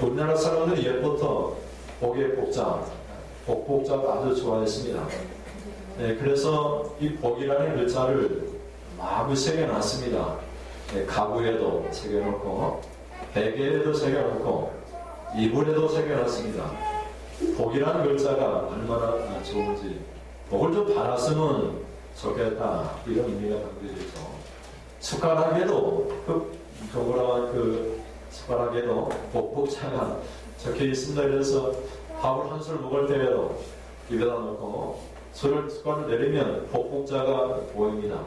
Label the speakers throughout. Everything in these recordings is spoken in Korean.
Speaker 1: 우리나라 사람들이 옛부터 복의 복자, 복복자를 아주 좋아했습니다. 네, 그래서 이 복이라는 글자를 마구 새겨놨습니다. 네, 가구에도 새겨놓고 베개에도 새겨놓고 이불에도 새겨놨습니다. 복이라는 글자가 얼마나 좋은지, 복을 좀 받았으면 좋겠다, 이런 의미가 담겨져 있죠. 숟가락에도 조그마한 숟가락에도 복복자가 적혀 있습니다. 그래서 밥을 한 술 먹을 때에도 입에다 넣고 숟가락을 내리면 복복자가 보입니다.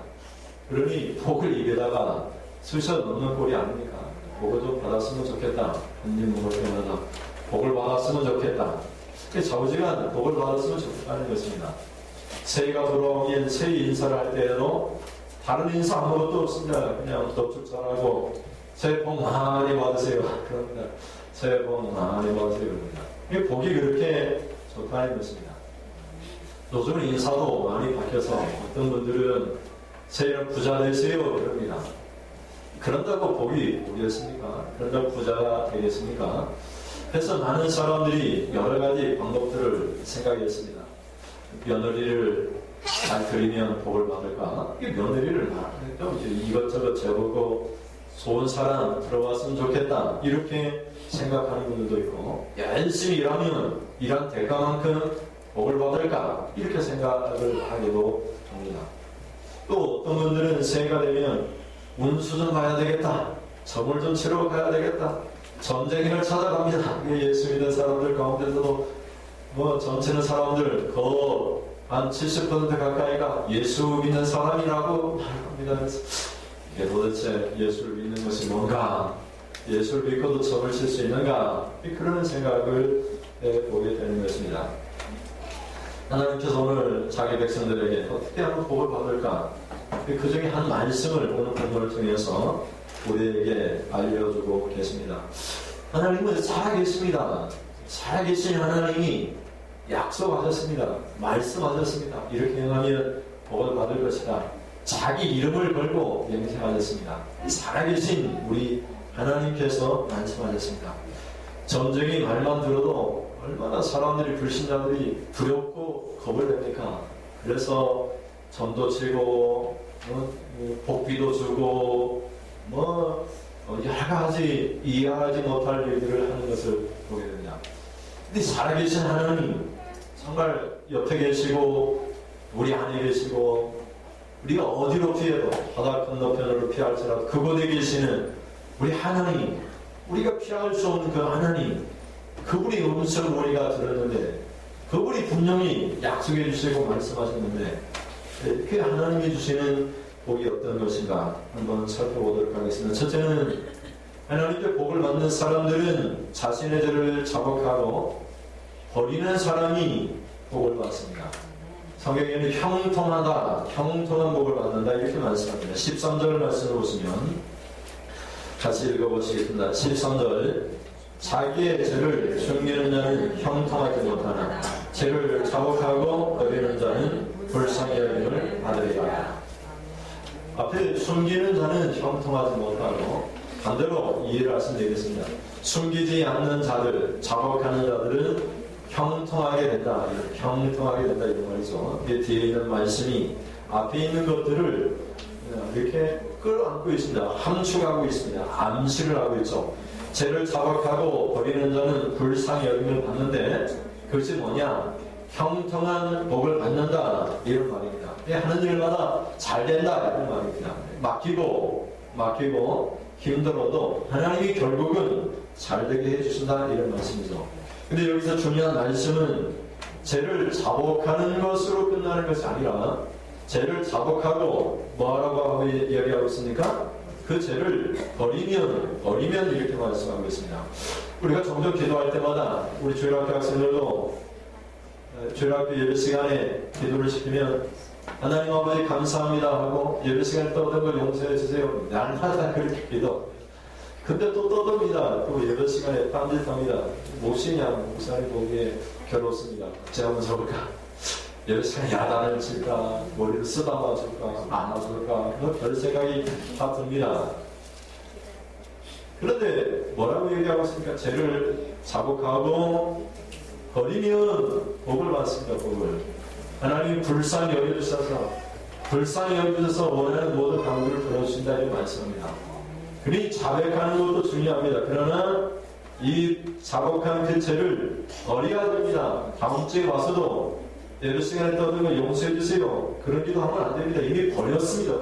Speaker 1: 그러니 복을 입에다가 쑤셔 넣는 꼴이 아닙니까? 복을 좀 받았으면 좋겠다. 한 입 먹을 때마다 복을 받았으면 좋겠다. 좌우지간 복을 받았으면 좋겠다는 것입니다. 새해가 돌아오면 새해 인사를 할 때에도 다른 인사 아무것도 없습니다. 그냥 덥죽살하고 새해 복 많이 받으세요. 그럽니다. 새해 복 많이 받으세요. 그럽니다. 복이 그렇게 좋다는 것입니다. 요즘은 인사도 많이 바뀌어서 어떤 분들은 새해는 부자 되세요. 그럽니다. 그런다고 복이 오겠습니까? 그런다고 부자가 되겠습니까? 그래서 많은 사람들이 여러 가지 방법들을 생각했습니다. 며느리를 잘 드리면 복을 받을까? 며느리를 이것저것 재보고 좋은 사람 들어왔으면 좋겠다, 이렇게 생각하는 분들도 있고, 열심히 일하면 일한 대가만큼 복을 받을까, 이렇게 생각을 하기도 합니다. 또 어떤 분들은 새해가 되면 운수 좀 봐야 되겠다, 점을 좀 치러 가야 되겠다, 점쟁이를 찾아갑니다. 예수 믿는 사람들 가운데서도 전체는 사람들 한 70% 가까이가 예수 믿는 사람이라고 말합니다. 이게 도대체 예수를 믿는 것이 뭔가, 예수를 믿고도 점을 칠 수 있는가, 그런 생각을 보게 되는 것입니다. 하나님께서 오늘 자기 백성들에게 어떻게 하면 복을 받을까, 그 중에 한 말씀을 오늘 본문을 통해서 우리에게 알려주고 계십니다. 하나님은 살아계십니다. 살아계신 하나님이 약속하셨습니다. 말씀하셨습니다. 이렇게 행하면 복을 받을 것이다. 자기 이름을 걸고 맹세하셨습니다. 살아계신 우리 하나님께서 말씀하셨습니다. 점쟁이 말만 들어도 얼마나 사람들이, 불신자들이 두렵고 겁을 냅니까? 그래서 점도 치고 복비도 주고 여러 가지 이해하지 못할 일들을 하는 것을 보게 됩니다. 근데 살아계신 하나님, 정말 옆에 계시고 우리 안에 계시고, 우리가 어디로 피해도 바다 건너편으로 피할지라도 그곳에 계시는 우리 하나님, 우리가 피할 수 없는 그 하나님, 그분의 음성을 우리가 들었는데, 그분이 분명히 약속해 주시고 말씀하셨는데, 그 하나님이 주시는 복이 어떤 것인가 한번 살펴보도록 하겠습니다. 첫째는, 하나님께 복을 받는 사람들은 자신의 죄를 자복하고 버리는 사람이 복을 받습니다. 성경에는 형통하다, 형통한 복을 받는다, 이렇게 말씀합니다. 13절 말씀을 보시면 같이 읽어보시겠습니다. 13절, 자기의 죄를 숨기는 자는 형통하지 못하나 죄를 자복하고 버리는 자는 불쌍히 여김을 받으리라. 앞에 숨기는 자는 형통하지 못하고, 반대로 이해를 하시면 되겠습니다. 숨기지 않는 자들, 자복하는 자들은 형통하게 된다. 형통하게 된다, 이런 말이죠. 뒤에 있는 말씀이 앞에 있는 것들을 이렇게 끌어안고 있습니다. 함축하고 있습니다. 암시를 하고 있죠. 죄를 자복하고 버리는 자는 불쌍히 여김을 받는데, 그것이 뭐냐? 형통한 복을 받는다, 이런 말입니다. 하는 일마다 잘 된다, 이런 말입니다. 맡기고 힘들어도 하나님이 결국은 잘 되게 해주신다, 이런 말씀이죠. 근데 여기서 중요한 말씀은 죄를 자복하는 것으로 끝나는 것이 아니라, 죄를 자복하고 뭐라고 이야기하고 있습니까? 그 죄를 버리면 이렇게 말씀하고 있습니다. 우리가 종종 기도할 때마다 우리 주일학교 학생들도 주일학교 예배 시간에 기도를 시키면 하나님 아버지 감사합니다 하고, 예배 시간에 떠든 걸 용서해 주세요, 날마다 그렇게 기도. 근데 또 떠듭니다. 또 예배 시간에 딴짓합니다. 무엇이냐, 목사님 보기에 괴롭습니다. 제가 한번 적을까? 예배 시간에 야단을 칠까, 머리를 쓰다가 줄까, 안아줄까, 별 생각이 다 듭니다. 그런데 뭐라고 얘기하고 하고 있으니까 죄를 자복하고 버리면 복을 받습니다. 복을. 하나님이 불쌍히 여겨주셔서 원하는 모든 강구를 들어주신다 이렇게 말씀합니다. 그러니 자백하는 것도 중요합니다. 그러나 이 자복한 그 죄를 버려야 됩니다. 다음 주에 와서도 예배 시간에 떠들고 용서해 주세요. 그런 기도 하면 안 됩니다. 이미 버렸습니다.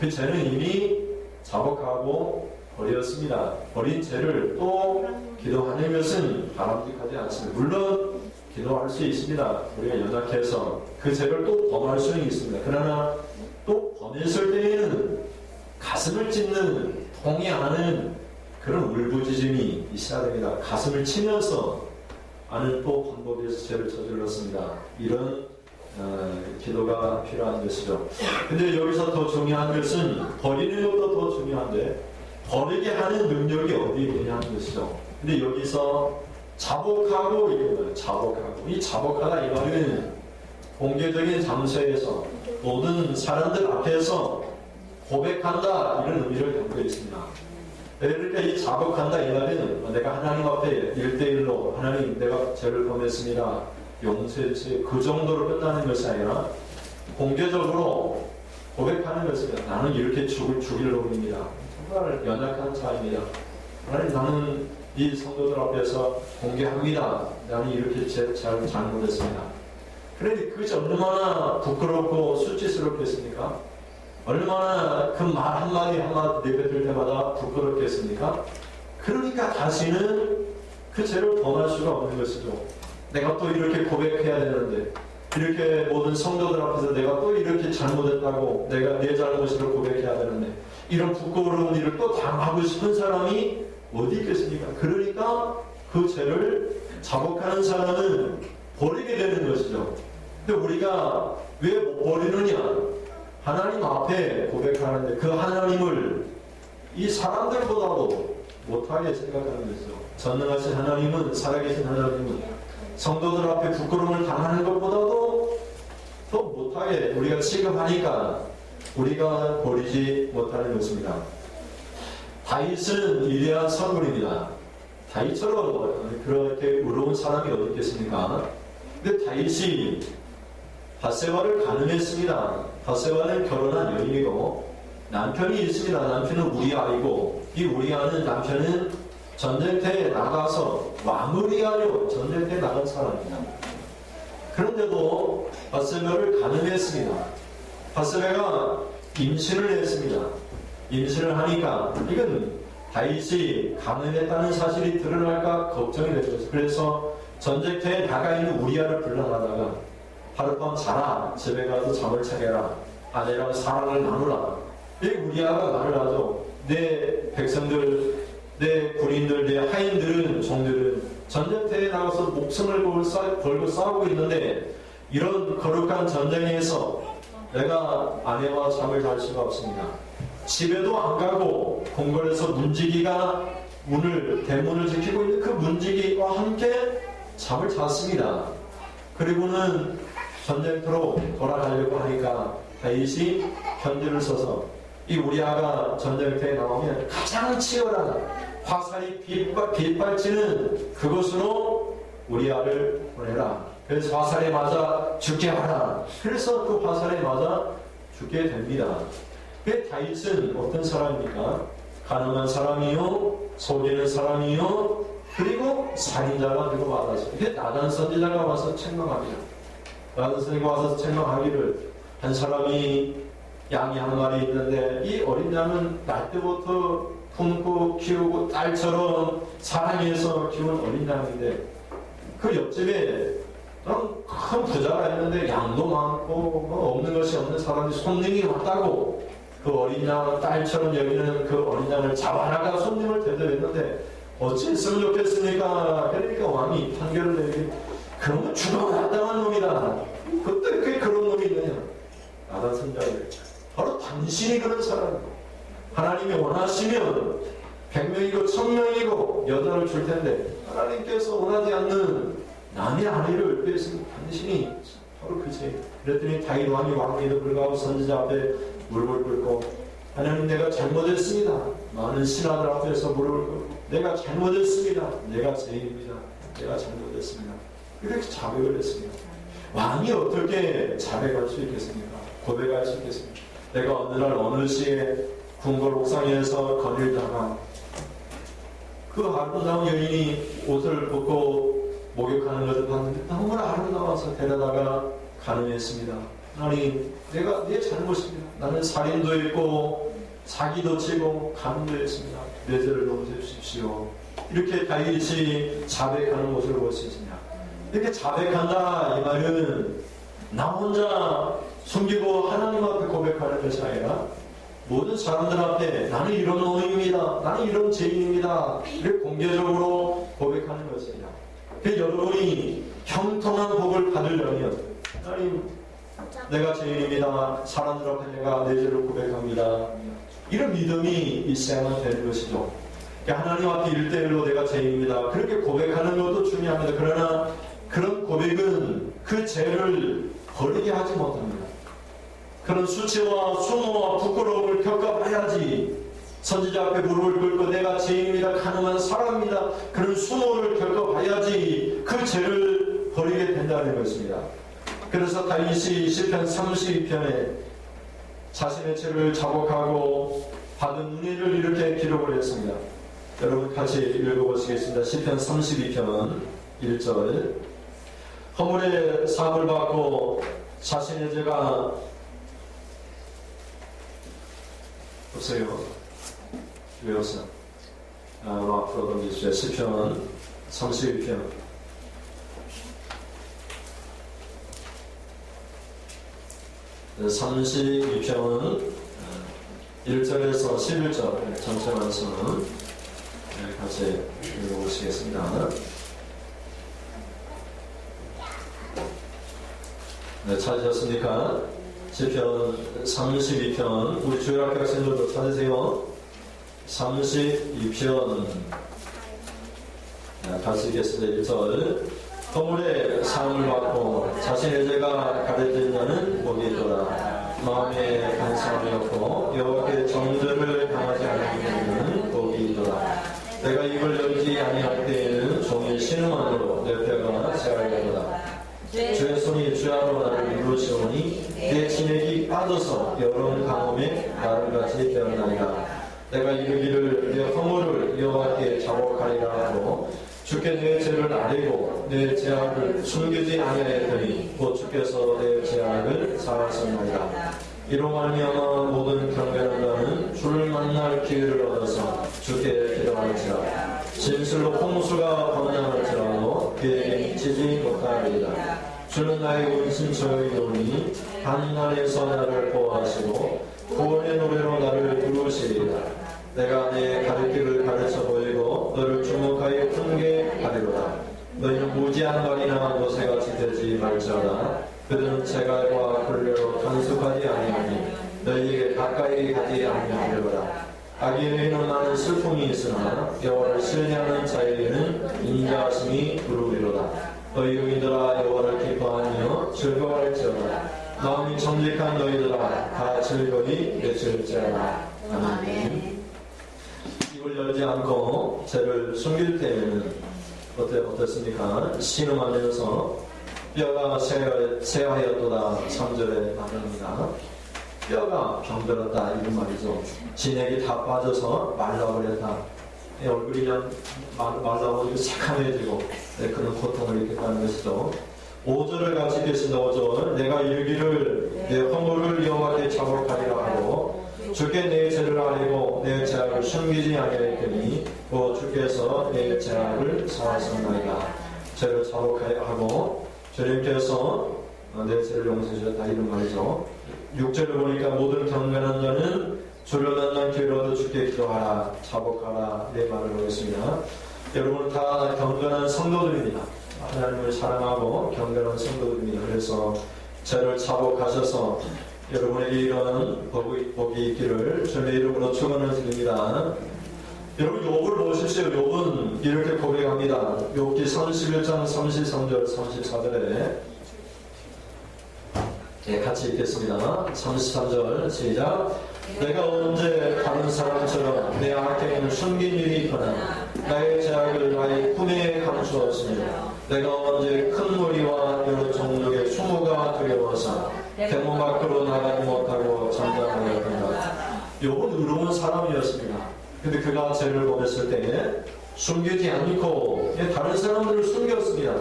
Speaker 1: 그 죄는 이미 자복하고 버렸습니다. 버린 죄를 또 기도하는 것은 바람직하지 않습니다. 물론 기도할 수 있습니다. 우리가 연약해서 그 죄를 또 범할 수는 있습니다. 그러나 또 범했을 때에는 가슴을 찢는 통이 안 하는 그런 울부짖음이 있어야 됩니다. 가슴을 치면서 아는 또 방법에서 죄를 저질렀습니다. 이런 기도가 필요한 것이죠. 근데 여기서 더 중요한 것은 버리는 것도 더 중요한데 버리게 하는 능력이 어디에 있느냐 하는 것이죠. 근데 여기서 자복하고 이거예요. 자복하고. 이 자복하다 이 말은 공개적인 장소에서 모든 사람들 앞에서 고백한다 이런 의미를 담고 있습니다. 그러니까 이 자복한다 이 말은 내가 하나님 앞에 1대1로 하나님 내가 죄를 범했습니다. 용서해 주세요. 그 정도로 끝나는 것이 아니라 공개적으로 고백하는 것입니다. 나는 이렇게 죽일 놈입니다. 정말 연약한 자입니다. 하나님 나는 이 성도들 앞에서 공개합니다. 나는 이렇게 잘못했습니다. 그런데 그것이 얼마나 부끄럽고 수치스럽겠습니까? 얼마나 그 말 한마디 내뱉을 때마다 부끄럽겠습니까? 그러니까 다시는 그 죄를 범할 수가 없는 것이죠. 내가 또 이렇게 고백해야 되는데 이렇게 모든 성도들 앞에서 내가 또 이렇게 잘못했다고 내가 내 잘못을 고백해야 되는데 이런 부끄러운 일을 또 당하고 싶은 사람이 어디 있겠습니까? 그러니까 그 죄를 자복하는 사람은 버리게 되는 것이죠. 근데 우리가 왜 못 버리느냐? 하나님 앞에 고백하는데 그 하나님을 이 사람들보다도 못하게 생각하는 것이죠. 전능하신 하나님은, 살아계신 하나님은 성도들 앞에 부끄러움을 당하는 것보다도 더 못하게 우리가 취급하니까 우리가 버리지 못하는 것입니다. 다윗은 위대한 선군입니다. 다윗처럼 그렇게 의로운 사람이 어디 있겠습니까? 근데 다윗이 밧세바를 가늠했습니다. 밧세바는 결혼한 여인이고 남편이 있습니다. 남편은 우리아이고 이 우리아는 남편은 전쟁터에 나가서 왕을 위하여 전쟁터에 나간 사람입니다. 그런데도 밧세바를 가늠했습니다. 밧세바가 임신을 했습니다. 임신을 하니까 이건 다윗이 가늠했다는 사실이 드러날까 걱정이 됐죠. 그래서 전쟁터에 나가 있는 우리아를 불러다가 하룻밤 자라, 집에 가서 잠을 차게라, 아내랑 사랑을 나누라. 이 우리아가 말을 하죠. 내 백성들, 내 군인들, 내 하인들은, 종들은 전쟁터에 나가서 목숨을 걸고 싸우고 있는데 이런 거룩한 전쟁에서 내가 아내와 잠을 잘 수가 없습니다. 집에도 안 가고 궁궐에서 문지기가 대문을 지키고 있는 그 문지기와 함께 잠을 잤습니다. 그리고는 전쟁터로 돌아가려고 하니까 다윗이 편지를 써서 이 우리아가 전쟁터에 나오면 가장 치열한 화살이 빗발치는 그곳으로 우리아를 보내라. 그래서 화살에 맞아 죽게 하라. 그래서 그 화살에 맞아 죽게 됩니다. 그 다윗은 어떤 사람입니까? 가난한 사람이요, 속이는 사람이요, 그리고 살인자가 되고 말았어요. 이게 나단 선지자가 와서 책망합니다. 나단 선지자가 와서 책망하기를 한 사람이 양이 한 마리 있는데 이 어린 양은 날 때부터 품고 키우고 딸처럼 사랑해서 키운 어린 양인데 그 옆집에 큰 부자가 있는데 양도 많고 없는 것이 없는 사람이 손님이 왔다고 그 어린 양 딸처럼 여기는 그 어린 양을 잡아나가 손님을 대접했는데 어찌 했으면 좋겠습니까? 그러니까 왕이 판결을 내리기 그러면 죽어마땅한 놈이다. 그때 왜 그런 놈이 있느냐? 나단 선지자를 바로 당신이 그런 사람이고 하나님이 원하시면 100명이고 1000명이고 여자를 줄 텐데 하나님께서 원하지 않는 남의 아내를 뺏은 당신이 바로 그 죄. 그랬더니 다윗 왕이 왕에도 불구하고 선지자 앞에 무릎을 꿇고 하나님 내가 잘못했습니다. 많은 신하들 앞에서 무릎을 꿇고 내가 잘못했습니다. 내가 죄인입니다. 내가 잘못했습니다. 이렇게 자백을 했습니다. 왕이 어떻게 자백할 수 있겠습니까? 고백할 수 있겠습니까? 내가 어느 날 어느 시에 궁궐 옥상에서 거닐다가 그 아름다운 여인이 옷을 벗고 목욕하는 것을 봤는데 너무나 아름다워서 데려다가 간음했습니다. 하나님, 내가 내 잘못입니다. 나는 살인도 했고 사기도 치고 간음도 했습니다. 내 죄를 용서해 주십시오. 이렇게 다윗이 자백하는 모습을 볼 수 있습니다. 이렇게 자백한다 이 말은 나 혼자 숨기고 하나님 앞에 고백하는 것이 아니라 모든 사람들 앞에 나는 이런 놈입니다. 나는 이런 죄인입니다. 이렇게 공개적으로 고백하는 것입니다. 여러분이 형통한 복을 받으려면 하나님, 내가 죄인입니다. 사람들 앞에 내가 내 죄를 고백합니다. 이런 믿음이 있어야만 되는 것이죠. 하나님 앞에 1대1로 내가 죄인입니다. 그렇게 고백하는 것도 중요합니다. 그러나 그런 고백은 그 죄를 버리게 하지 못합니다. 그런 수치와 수모와 부끄러움을 겪어봐야지 선지자 앞에 무릎을 꿇고 내가 죄인입니다. 가늠한 사람입니다. 그런 수모를 겪어봐야지 그 죄를 버리게 된다는 것입니다. 그래서 다윗이 시편 32편에 자신의 죄를 자복하고 받은 은혜를 이렇게 기록을 했습니다. 여러분 같이 읽어보시겠습니다. 시편 32편 1절. 허물의 사함을 받고 자신의 죄가 보세요. 외웠어. 앞으로 던지시죠. 시편 32편 32편 1절에서 11절 전체 말씀은 같이 읽어보시겠습니다. 네, 찾으셨습니까? 시편 32편 우리 주일학교 학생들도 찾으세요. 32편 같이 읽겠습니다. 1절. 허물의 사함을 받고 자신의 죄가 가려진 자는 복이 있도다. 마음에 간사함이 없고 여호와께 정죄를 당하지 않는 자는 복이 있도다. 내가 입을 열지 아니할 때에는 종일 신음함으로 내 뼈가 새하리로다. 주의 손이 주야로 나를 이루시오니 내 진액이 빠져서 여름 강홈에 나를 같이 되었나이다. 내가 이르기를 내 허물을 여호와께 자복하리라 하고 주께 내 죄를 아뢰고 내 죄악을 숨기지 아니하였더니 곧 주께서 내 죄악을 사하셨나이다. 이로 말미암아 모든 경배하는 자는 주를 만날 기회를 얻어서 주께 기도할지라. 진실로 홍수가 번영할지라도 그에게 미치지 못하리이다. 주는 나의 운신처이오니 한날에서 나를 보호하시고 구원의 노래로 나를 부르시리이다. 내가 내 가르길을 가르쳐 보이고 너를 주목하여 훈계하리로다. 너희는 무지한 말이나 모세같이 되지 말지어다. 그들은 제갈과 굴레로 간수하지 아니하니 너희에게 가까이 가지 아니하리로다. 악인에게는 많은 슬픔이 있으나 여호와를 신뢰하는 자에게는 인자하심이 두루리로다. 너희 의인들아 여호와를 기뻐하며 즐거워할지어다. 마음이 정직한 너희들아 다 즐거이 외칠지어다. 아멘. 입을 열지 않고 죄를 숨길 때에는 어땠습니까? 신음하면서 뼈가 쇠하였도다 3절에 말합니다. 뼈가 병들었다 이런 말이죠. 진액이 다 빠져서 말라버렸다. 얼굴이 그냥 말라버리고 새카매지고 그런 고통을 입겠다는 것이죠. 5절을 같이 읽겠습니다. 5절. 내가 이르기를 내 허물을 여호와께 자복하리라 하고 주께 내 죄를 아뢰고 내 죄악을 숨기지 아니하였더니 곧 주께서 내 죄악을 사하셨나이다. 죄를 자복하여 하고 주님께서 내 죄를 용서해 주셨다 이런 말이죠. 6절을 보니까 모든 경건한 자는 주를 만난 기회로도 주께 기도하라 자복하라 내 말을 보겠습니다. 여러분 다 경건한 성도들입니다. 하나님을 사랑하고 경건한 성도들입니다. 그래서 죄를 자복하셔서 여러분에게 이런 복이 있기를 주님의 이름으로 축원을 드립니다. 여러분 욥을 보십시오. 욥은 이렇게 고백합니다. 욥기 31장 33절 34절에 같이 읽겠습니다. 33절 시작. 내가 언제 다른 사람처럼 내 악행을 숨긴 일이 있거나 나의 제약을 나의 품에 감추었으며 내가 언제 큰 무리와 여러 종족의 수모가 두려워서 대문 밖으로 나가지 못하고 잠잠하였던가. 욥은 의로운 사람이었습니다. 근데 그가 죄를 범했을 때에 숨기지 않고 다른 사람들을 숨겼습니다.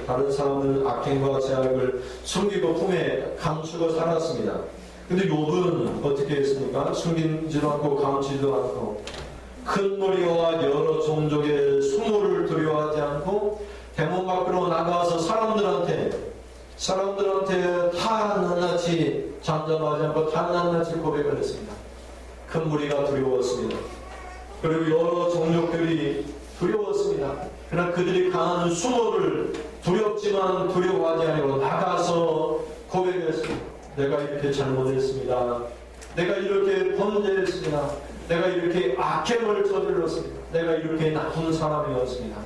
Speaker 1: 다른 사람들은 악행과 제약을 숨기고 품에 감추고 살았습니다. 근데 욥은 어떻게 했습니까? 숨기지도 않고 감추지도 않고 큰 무리와 여러 종족의 수모를 두려워하지 않고 대문 밖으로 나가서 사람들한테 다 낱낱이 잠잠하지 않고 다 낱낱이 고백을 했습니다. 큰 무리가 두려웠습니다. 그리고 여러 종족들이 두려웠습니다. 그러나 그들이 강한 수모를 두렵지만 두려워하지 아니고 나가서 고백했습니다. 내가 이렇게 잘못했습니다. 내가 이렇게 범죄했습니다. 내가 이렇게 악행을 저질렀습니다. 내가 이렇게 나쁜 사람이었습니다.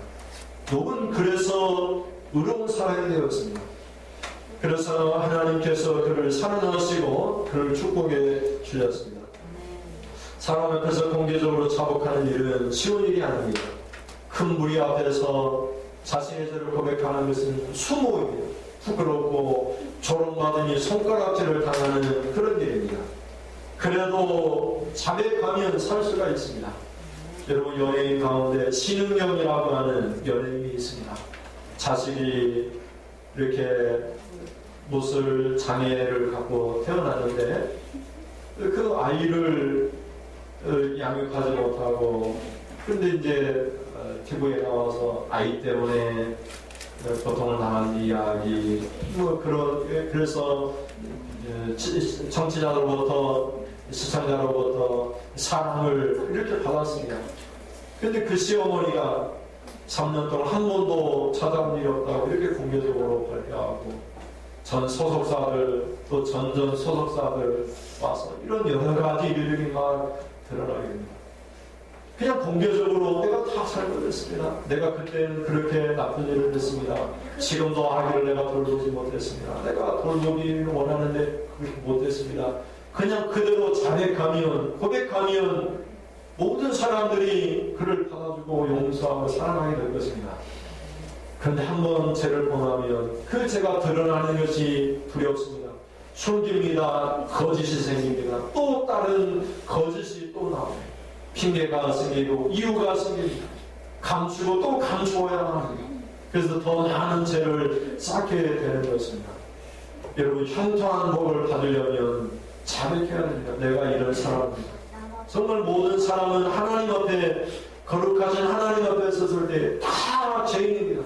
Speaker 1: 욥은 그래서 의로운 사람이 되었습니다. 그래서 하나님께서 그를 살아나시고 그를 축복해 주셨습니다. 사람 앞에서 공개적으로 자복하는 일은 쉬운 일이 아닙니다. 큰 무리 앞에서 자신의 죄를 고백하는 것은 수모입니다. 부끄럽고 조롱받으니 손가락질을 당하는 그런 일입니다. 그래도 자백하면 살 수가 있습니다. 여러분, 연예인 가운데 신은경이라고 하는 연예인이 있습니다. 자식이 이렇게 못을 장애를 갖고 태어났는데 그 아이를 양육하지 못하고, 근데 이제 TV에 나와서 아이 때문에 고통을 당한 이야기, 그래서 정치자로부터 시청자로부터 사랑을 이렇게 받았습니다. 근데 그 시어머니가 3년 동안 한 번도 찾아온 일이 없다고 이렇게 공개적으로 발표하고, 전 소속사들 또 전전 소속사들 와서 이런 여러 가지 일들이 막 드러나게 됩니다. 그냥 공개적으로 내가 다 잘못했습니다. 내가 그때는 그렇게 나쁜 일을 했습니다. 지금도 아기를 내가 돌보지 못했습니다. 내가 돌보기를 원하는데 그렇게 못했습니다. 그냥 그대로 자백하면, 고백하면 모든 사람들이 그를 받아주고 용서하고 사랑하게 될 것입니다. 그런데 한번 죄를 범하면 그 죄가 드러나는 것이 두렵습니다. 숨깁니다. 거짓이 생깁니다. 또 다른 거짓이 또 나옵니다. 핑계가 생기고 이유가 생깁니다. 감추고 또 감추어야 합니다. 그래서 더 많은 죄를 쌓게 되는 것입니다. 여러분, 형통한 복을 받으려면 자백해야 됩니다. 내가 이런 사람입니다. 정말 모든 사람은 하나님 앞에, 거룩하신 하나님 앞에 섰을 때 다 죄인입니다.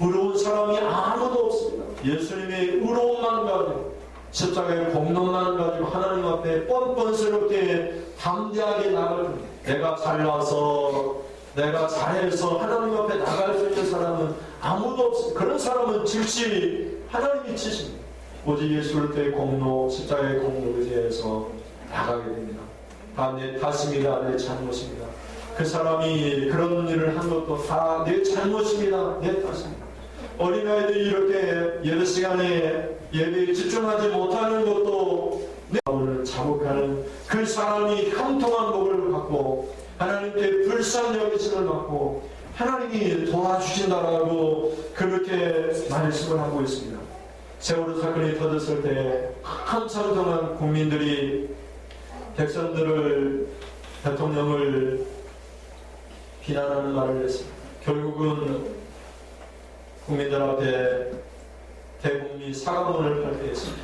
Speaker 1: 의로운 사람이 아무도 없습니다. 예수님의 의로움만 가지고 십자가의 공로만 가지고 하나님 앞에 뻔뻔스럽게 담대하게 나갈 때, 내가 잘나서 내가 잘해서 하나님 앞에 나갈 수 있는 사람은 아무도 없습니다. 그런 사람은 즉시 하나님이 치십니다. 오직 예수 그리스도의 공로, 십자가의 공로에 대해서 나가게 됩니다. 다 내 탓입니다. 내 잘못입니다. 그 사람이 그런 일을 한 것도 다 내 잘못입니다. 내 탓입니다. 어린아이들이 이렇게 예배 시간에 예배에 집중하지 못하는 것도 내 마음을 자복하는 그 사람이 형통한 복을 받고 하나님께 불쌍히 여기심을 받고 하나님이 도와주신다라고 그렇게 말씀을 하고 있습니다. 세월호 사건이 터졌을 때 한참 동안 국민들이 백성들을, 대통령을 비난하는 말을 했습니다. 결국은 국민들 앞에 대국민 사과문을 발표했습니다.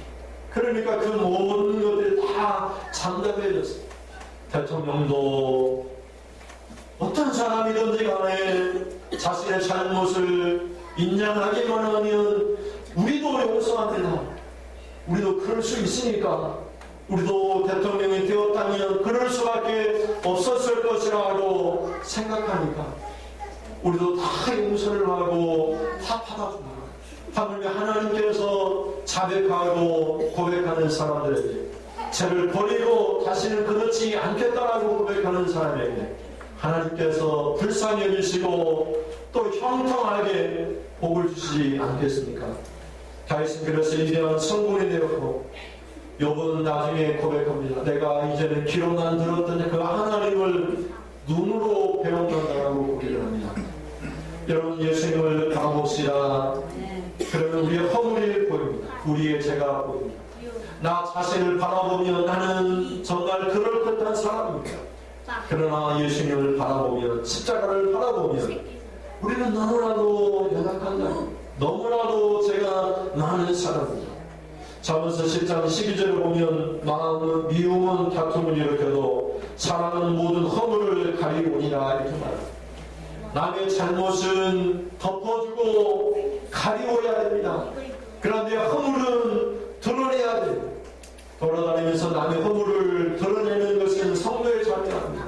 Speaker 1: 그러니까 그 모든 것들이 다 잠잠해졌습니다. 대통령도 어떤 사람이든지 간에 자신의 잘못을 인정하기만 하면 우리도 용서합니다. 우리도 그럴 수 있으니까, 우리도 대통령이 되었다면 그럴 수밖에 없었을 것이라고 생각하니까 우리도 다 용서를 하고 다 받아줍니다. 하물며 하나님께서 자백하고 고백하는 사람들에게, 죄를 버리고 다시는 그렇지 않겠다라고 고백하는 사람에게 하나님께서 불쌍히 여기시고 또 형통하게 복을 주시지 않겠습니까? 다윗은 그래서 이대한 성공이 되었고, 욥은 나중에 고백합니다. 내가 이제는 기록만 들었더니 그 하나님을 눈으로 배운다고 고백을 합니다. 여러분 예수님을 바라봅시다. 그러면 우리의 허물이 보입니다. 우리의 죄가 보입니다. 나 자신을 바라보면 나는 정말 그럴듯한 사람입니다. 그러나 예수님을 바라보면 십자가를 바라보면 우리는 너무나도 연약한 자입니다. 너무나도 죄가 많은 사람입니다. 잠언서 10장 12절을 보면 마음은 미움은 다툼을 일으켜도 사랑은 모든 허물을 가리오니라 이렇게 말합니다. 남의 잘못은 덮어주고 가리워야 됩니다. 그런데 허물은 드러내야 됩니다. 돌아다니면서 남의 허물을 드러내는 것은 성도의 자녀입니다.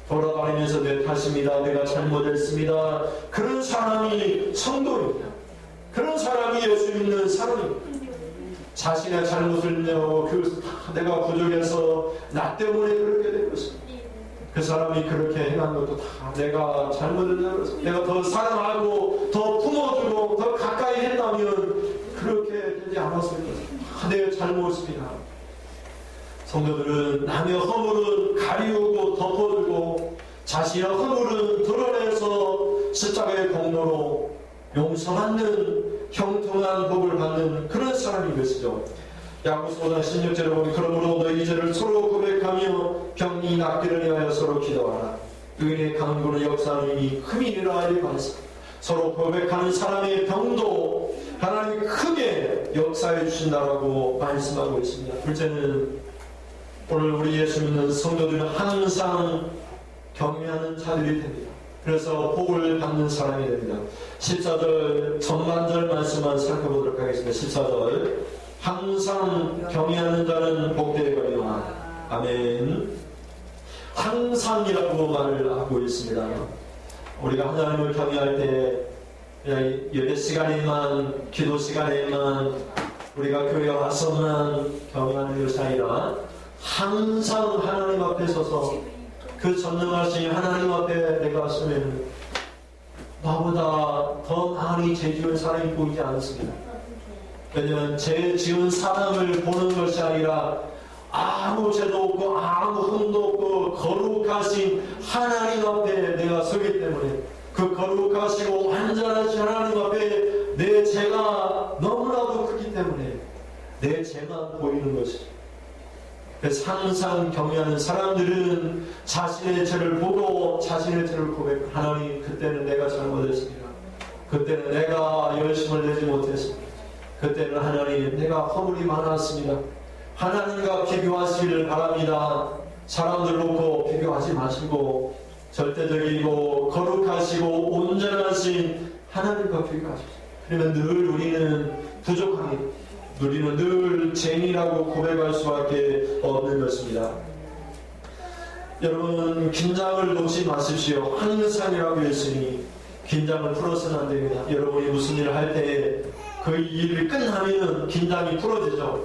Speaker 1: 돌아다니면서 내 탓입니다. 내가 잘못했습니다. 그런 사람이 성도입니다. 그런 사람이 예수 믿는 사람입니다. 자신의 잘못을 내가 부족해서 나 때문에 그렇게 된 것입니다. 그 사람이 그렇게 행한 것도 다 내가 잘못을 내가 더 사랑하고 더 품어주고 더 가까이 했다면 그렇게 되지 않았을 것입니다. 내 잘못입니다. 성도들은 남의 허물은 가리우고 덮어주고 자신의 허물은 드러내서 십자가의 공로로 용서받는 형통한 복을 받는 그런 사람인 것이죠. 야고보서 5장 16절에 보면 그러므로 너희 죄를 서로 고백하며 병이 낫기를 위하여 서로 기도하라. 의인의 강구는 역사하니 흠이니라 이렇게 말했습니다. 서로 고백하는 사람의 병도 하나님이 크게 역사해 주신다라고 말씀하고 있습니다. 둘째는 오늘 우리 예수 믿는 성도들은 항상 경외하는 자들이 됩니다. 그래서 복을 받는 사람이 됩니다. 14절 전반절 말씀만 살펴보도록 하겠습니다. 14절 항상 경외하는 자는 복되거니와 아멘. 항상이라고 말을 하고 있습니다. 우리가 하나님을 경외할 때 그냥 예배 시간에만 기도 시간에만 우리가 교회 와서만 경외하는 것이 아니라 항상 하나님 앞에 서서 그 전능하신 하나님 앞에 내가 서면 나보다 더 많이 죄 지은 사람이 보이지 않습니다. 왜냐하면 죄 지은 사람을 보는 것이 아니라 아무 죄도 없고 아무 흠도 없고 거룩하신 하나님 앞에 내가 서기 때문에 그 거룩하시고 완전하신 하나님 앞에 내 죄가 너무나도 크기 때문에 내 죄만 보이는 것이죠. 그래서 항상 경외하는 사람들은 자신의 죄를 보고 자신의 죄를 고백하고 하나님 그때는 내가 잘못했습니다. 그때는 내가 열심을 내지 못했습니다. 그때는 하나님 내가 허물이 많았습니다. 하나님과 비교하시기를 바랍니다. 사람들 놓고 비교하지 마시고 절대적이고 거룩하시고 온전하신 하나님과 비교하십시오. 그러면 늘 우리는 부족합니다. 우리는 늘 죄인이라고 고백할 수밖에 없는 것입니다. 여러분 긴장을 놓지 마십시오. 항상이라고 했으니 긴장을 풀어서는 안 됩니다. 여러분이 무슨 일을 할 때 그 일이 끝나면 긴장이 풀어지죠.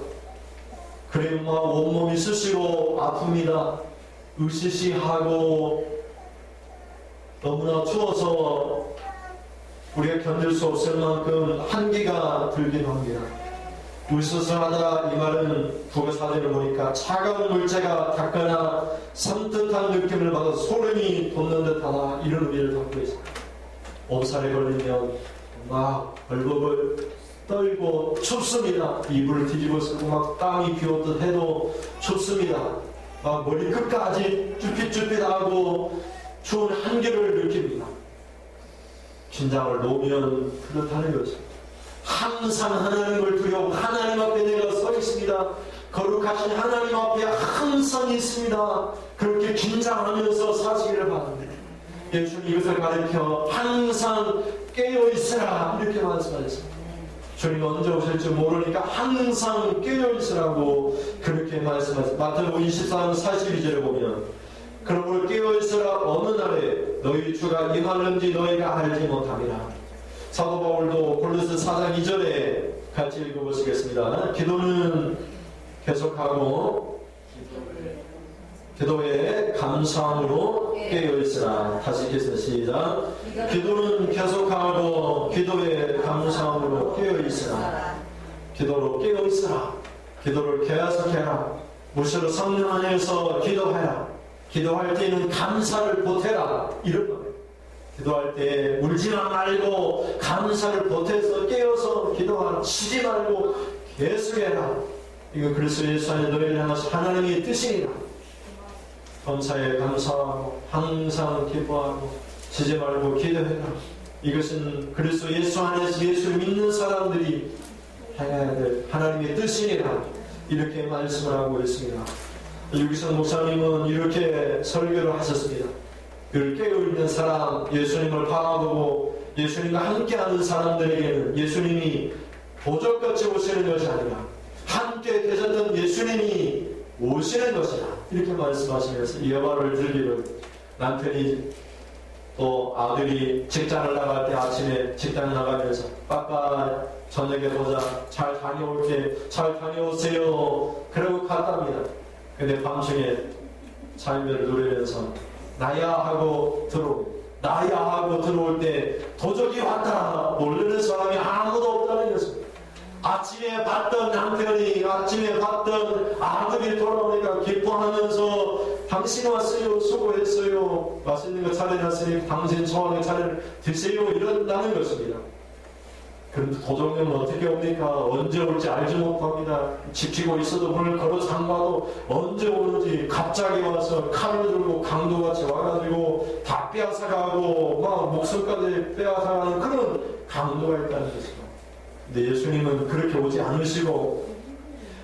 Speaker 1: 그러면 온몸이 수시로 아픕니다. 으시시하고 너무나 추워서 우리가 견딜 수 없을 만큼 한기가 들긴 합니다. 으스스하다 이 말은 국어사전을 보니까 차가운 물체가 닿거나 섬뜩한 느낌을 받아 소름이 돋는 듯하다 이런 의미를 담고 있습니다. 몸살에 걸리면 막 벌벌 떨고 춥습니다. 이불을 뒤집어 쓰고 막 땀이 비오듯 해도 춥습니다. 막 머리 끝까지 쭈삣쭈삣하고 추운 한기를 느낍니다. 긴장을 놓으면 그렇다는 것입니다. 항상 하나님을 두려워 하나님 앞에 내가 서 있습니다. 거룩하신 하나님 앞에 항상 있습니다. 그렇게 긴장하면서 사시기를 바랍니다. 예수님 이것을 가르쳐 항상 깨어있으라 이렇게 말씀하셨습니다. 주님 언제 오실지 모르니까 항상 깨어있으라고 그렇게 말씀하셨습니다. 마태복음 24장 42절에 보면 그러므로 깨어있으라 어느 날에 너희 주가 임하는지 너희가 알지 못함이라. 사도 바울도 골로새 4장 2절에 같이 읽어보시겠습니다. 기도는 계속하고 기도에 감사함으로 깨어있으라. 다시 읽겠습니다. 시작. 기도는 계속하고 기도에 감사함으로 깨어있으라. 기도로 깨어있으라. 기도를 계속해라. 무시로 성령 안에서 기도해라. 기도할 때는 감사를 보태라. 이런 거예요. 기도할 때 울지만 말고 감사를 보태서 깨어서 기도하라. 쉬지 말고 계속해라. 이거 그리스도 예수 안에 너희를 향하신 하나님의 뜻이니라. 범사에 감사하고 항상 기뻐하고 쉬지 말고 기도해라. 이것은 그리스도 예수 안에서 예수를 믿는 사람들이 해야 될 하나님의 뜻이니라. 이렇게 말씀을 하고 있습니다. 유기성 목사님은 이렇게 설교를 하셨습니다. 그 깨어있는 사람, 예수님을 바라보고 예수님과 함께하는 사람들에게는 예수님이 도적같이 오시는 것이 아니라 함께 계셨던 예수님이 오시는 것이다. 이렇게 말씀하시면서 이 여바를 들기를 남편이 또 아들이 직장을 나갈 때 아침에 직장 나가면서 아빠 저녁에 보자. 잘 다녀올게. 잘 다녀오세요. 그러고 갔답니다. 근데 밤중에 자연별을 누리면서 나야 하고 들어올 때 도적이 왔다. 모르는 사람이 아무도 없다는 것입니다. 아침에 봤던 남편이 아침에 봤던 아들이 돌아오니까 기뻐하면서 당신 왔어요. 수고했어요. 맛있는 거 차려놨으니 당신 좋아하는 차를 드세요. 이런다는 것입니다. 그런데 도적놈은 어떻게 옵니까? 언제 올지 알지 못합니다. 지키고 있어도 문을 걸어 잠가도 언제 오는지 갑자기 와서 칼을 들고 강도같이 와가지고 다 빼앗아가고 막 목숨까지 빼앗아가는 그런 강도가 있다는 것입니다. 근데 예수님은 그렇게 오지 않으시고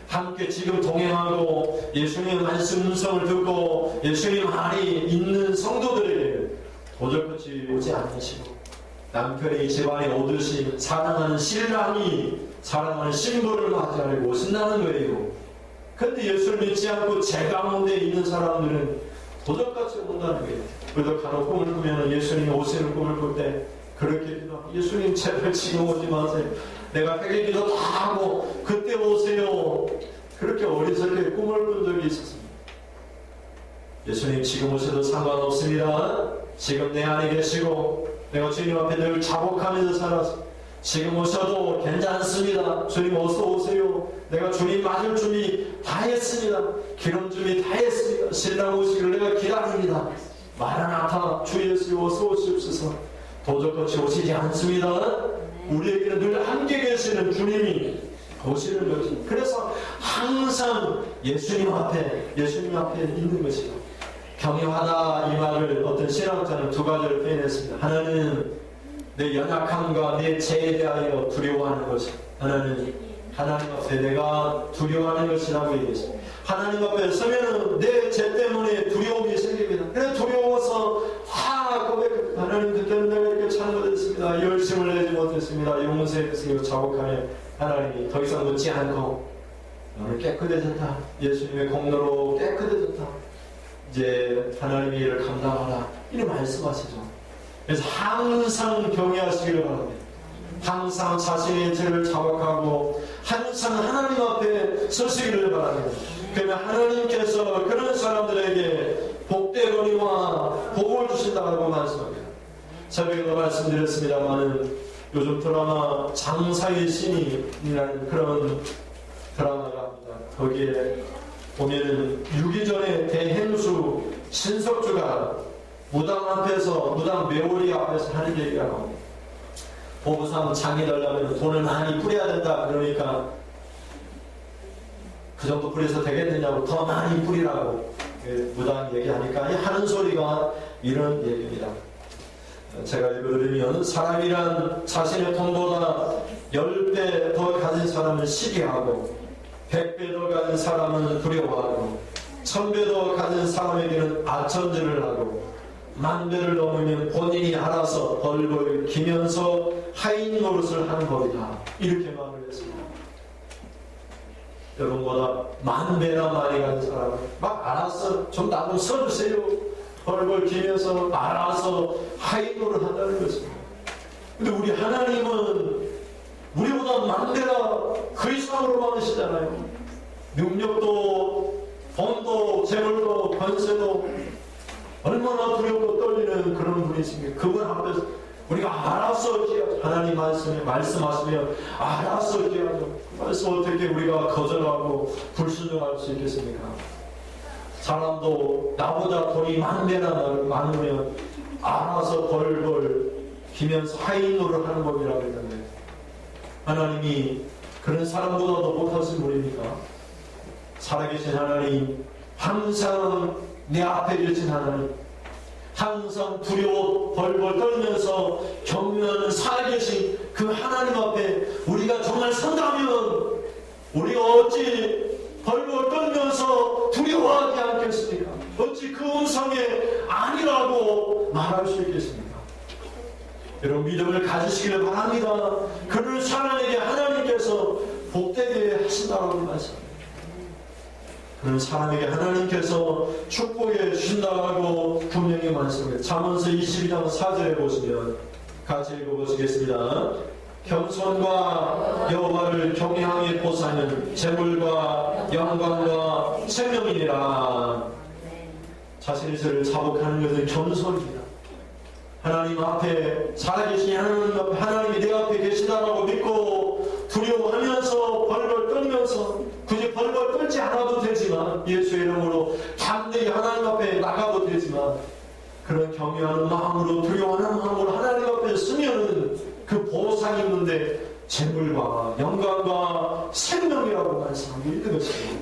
Speaker 1: 함께 지금 동행하고 예수님의 말씀 음성을 듣고 예수님 말이 있는 성도들에게 도적같이 오지 않으시고 남편이 집안에 오듯이 사랑하는 신랑이 사랑하는 신부를 맞이하려고 오신다는 거예요. 그런데 예수를 믿지 않고 제 가운데 있는 사람들은 도적같이 온다는 거예요. 그래도 간혹 꿈을 꾸면 예수님이 오시는 꿈을 꿀 때 그렇게 기도하고 예수님 제발 지금 오지 마세요. 내가 회개 기도 다 하고 그때 오세요. 그렇게 어리석게 꿈을 꾼 적이 있었습니다. 예수님 지금 오셔도 상관없습니다. 지금 내 안에 계시고 내가 주님 앞에 늘 자복하면서 살아서 지금 오셔도 괜찮습니다. 주님 어서 오세요. 내가 주님 맞을 준비 다 했습니다. 기름 준비 다 했습니다. 신랑 오시기를 내가 기다립니다. 마라나타 주 예수 어서 오시옵소서. 도적같이 오시지 않습니다. 우리에게는 늘 함께 계시는 주님이 오시는 것입니다. 그래서 항상 예수님 앞에 있는 것이다. 경외하다 이 말을 어떤 신학자는 두 가지로 표현했습니다. 하나는 내 연약함과 내 죄에 대하여 두려워하는 것이, 하나는 하나님 앞에 내가 두려워하는 것이라고 얘기했습니다. 하나님 앞에 서면은 내 죄 때문에 두려움이 생깁니다. 그래서 두려워서 고백합니다. 하나님 그때는 내가 이렇게 잘못했습니다. 열심을 내지 못했습니다. 용서해주세요. 자복하며 하나님이 더 이상 묻지 않고 너는 깨끗해졌다. 예수님의 공로로 깨끗해졌다. 이제 하나님의 일을 감당하라. 이렇게 말씀하시죠. 그래서 항상 경외하시기를 바랍니다. 항상 자신의 죄를 자각하고 항상 하나님 앞에 서시기를 바랍니다. 그러면 하나님께서 그런 사람들에게 복되거니와 복을 주신다고 말씀합니다. 새벽에도 말씀드렸습니다만은 요즘 드라마 장사의 신이라는 그런 드라마가 합니다. 거기에 보면은 6.2 전에 대행수 신석주가 무당 메오리 앞에서 하는 얘기가 나옵니다. 보부상 장이 되려면 돈을 많이 뿌려야 된다. 그러니까 그 정도 뿌려서 되겠느냐고 더 많이 뿌리라고 무당 얘기하니까 하는 소리가 이런 얘기입니다. 제가 읽어드리면 사람이란 자신의 돈보다 10배 더 가진 사람은 시기하고 100배 더 가진 사람은 두려워하고 1000배 더 가진 사람에게는 아천질을 하고 10,000배를 넘으면 본인이 알아서 벌벌 기면서 하인 노릇을 하는 법이다. 이렇게 말을 했습니다. 여러분보다 10,000배나 많이 가진 사람은 막 알아서 좀 나 좀 써주세요. 벌벌 기면서 알아서 하인 노릇을 한다는 것입니다. 근데 우리 하나님은 우리보다 10,000배나 그 이상으로 많으시잖아요. 능력도 돈도 재물도 권세도 얼마나 두렵고 떨리는 그런 분이십니까? 그분 앞에서 우리가 알아서 기하죠. 하나님 말씀하시면 알아서 기하죠. 말씀 어떻게 우리가 거절하고 불순종할 수 있겠습니까? 사람도 나보다 돈이 많으나 많으면 알아서 벌벌 기면서 하인노를 하는 법이라고 했는데, 하나님이 그런 사람보다도 못하신 분입니까? 살아계신 하나님, 항상 내 앞에 계신 하나님, 항상 두려워 벌벌 떨면서 경유하는 살아계신 그 하나님 앞에 우리가 정말 선다면 우리가 어찌 벌벌 떨면서 두려워하지 않겠습니까? 어찌 그 음성에 아니라고 말할 수 있겠습니까? 여러분, 믿음을 가지시기를 바랍니다. 그를 사람에게 하나님께서 복되게 하신다고 말씀합니다. 그런 사람에게 하나님께서 축복해 주신다고 분명히 말씀합니다. 잠언서 22장 4절에 보시면 같이 읽어보시겠습니다. 겸손과 여호와를 경외하며 보사는 재물과 영광과 생명이니라. 자신의 죄를 자복하는 것은 겸손입니다. 하나님 앞에 살아계신 하나님 앞에 하나님이 내 앞에 계시다라고 믿고 두려워하면서 벌벌 떨면서, 굳이 벌벌 떨지 않아도 되지만 예수의 이름으로 담대히 하나님 앞에 나가도 되지만, 그런 경외하는 마음으로 두려워하는 마음으로 하나님 앞에 서면은 그 보상이 있는데 재물과 영광과 생명이라고 말씀하고 있는 것입니다.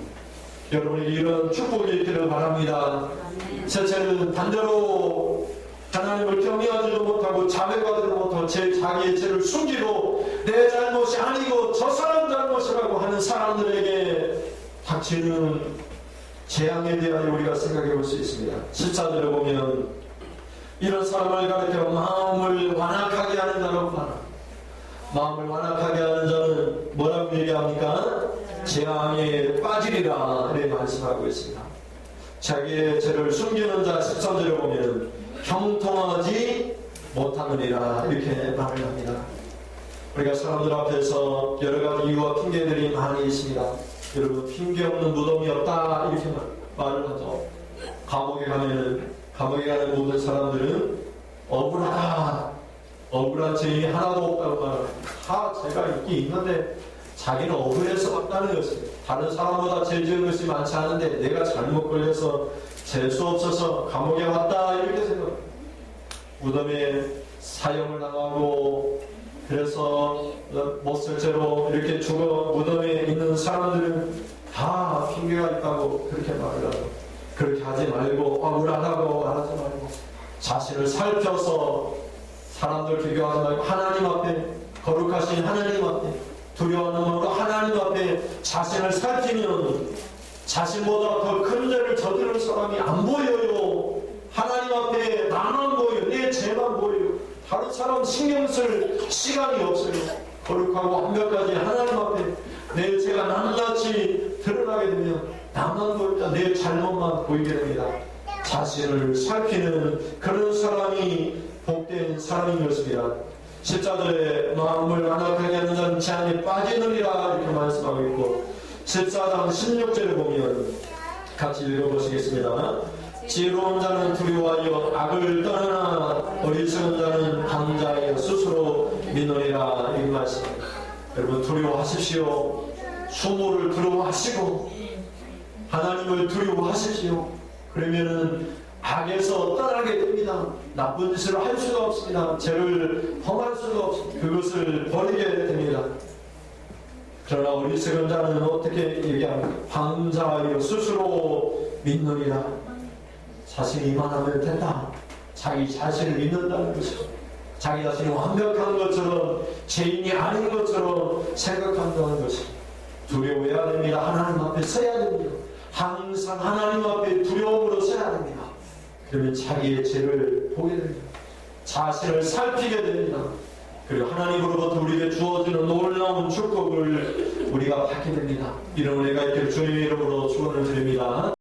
Speaker 1: 여러분에게 이런 축복이 있기를 바랍니다. 셋째는 반대로 하나님을 경외하지도 못하고 자백하지도 못하고 자기의 죄를 숨기고 내 잘못이 아니고 저 사람 잘못이라고 하는 사람들에게 닥치는 재앙에 대하여 우리가 생각해 볼 수 있습니다. 14절에 보면 이런 사람을 가리켜 마음을 완악하게 하는 자라고 말합니다. 마음을 완악하게 하는 자는 뭐라고 얘기합니까? 재앙에 빠지리라 이렇게 말씀하고 있습니다. 자기의 죄를 숨기는 자 13절에 보면 형통하지 못하느니라 이렇게 말을 합니다. 우리가 사람들 앞에서 여러 가지 이유와 핑계들이 많이 있습니다. 여러분, 핑계 없는 무덤이 없다 이렇게 말을 하죠. 감옥에 가는 모든 사람들은 억울하다, 억울한 죄이 하나도 없다고 말합니다. 다 죄가 있긴 있는데 자기는 억울해서 없다는 것입니다. 다른 사람보다 죄 지은 것이 많지 않은데 내가 잘못 걸려서 재수 없어서 감옥에 왔다 이렇게 생각합니다. 무덤에 사형을 당하고 그래서 못쓸 죄로 이렇게 죽어 무덤에 있는 사람들은 다 핑계가 있다고 그렇게 말을 하고, 그렇게 하지 말고 억울하다고 말하지 말고 자신을 살펴서 사람들 비교하지 말고 하나님 앞에, 거룩하신 하나님 앞에 두려워하는 마음으로 하나님 앞에 자신을 살피면 자신보다 더 큰 죄를 저지른 사람이 안 보여요. 하나님 앞에 나만 보여요. 내 죄만 보여요. 다른 사람 신경 쓸 시간이 없어요. 거룩하고 완벽하지 하나님 앞에 내 죄가 낱낱이 드러나게 되면 나만 보인다, 내 잘못만 보이게 됩니다. 자신을 살피는 그런 사람이 복된 사람인 것입니다. 14절에 마음을 완악하게 하는 자는 재앙에 빠지느니라 이렇게 말씀하고 있고, 14장 16절에 보면 같이 읽어보시겠습니다. 지혜로운 자는 두려워하여 악을 떠나나 어리석은 자는 강자하여 스스로 믿느니라 이 말씀. 여러분, 두려워하십시오. 수모를 두려워하시고 하나님을 두려워하십시오. 그러면은 악에서 떠나게 됩니다. 나쁜 짓을 할 수가 없습니다. 죄를 범할 수가 없습니다. 그것을 버리게 됩니다. 그러나 어리석은 자는 어떻게 얘기합니까? 방자하여 스스로 믿느니라. 자신이 이만하면 된다. 자기 자신을 믿는다는 것이죠. 자기 자신이 완벽한 것처럼, 죄인이 아닌 것처럼 생각한다는 것이죠. 두려워해야 됩니다. 하나님 앞에 서야 됩니다. 항상 하나님 앞에 두려움으로 서야 됩니다. 그러면 자기의 죄를 보게 됩니다. 자신을 살피게 됩니다. 그리고 하나님으로부터 우리에게 주어지는 놀라운 축복을 우리가 받게 됩니다. 이런 은혜가 있기를 주님의 이름으로 축원을 드립니다.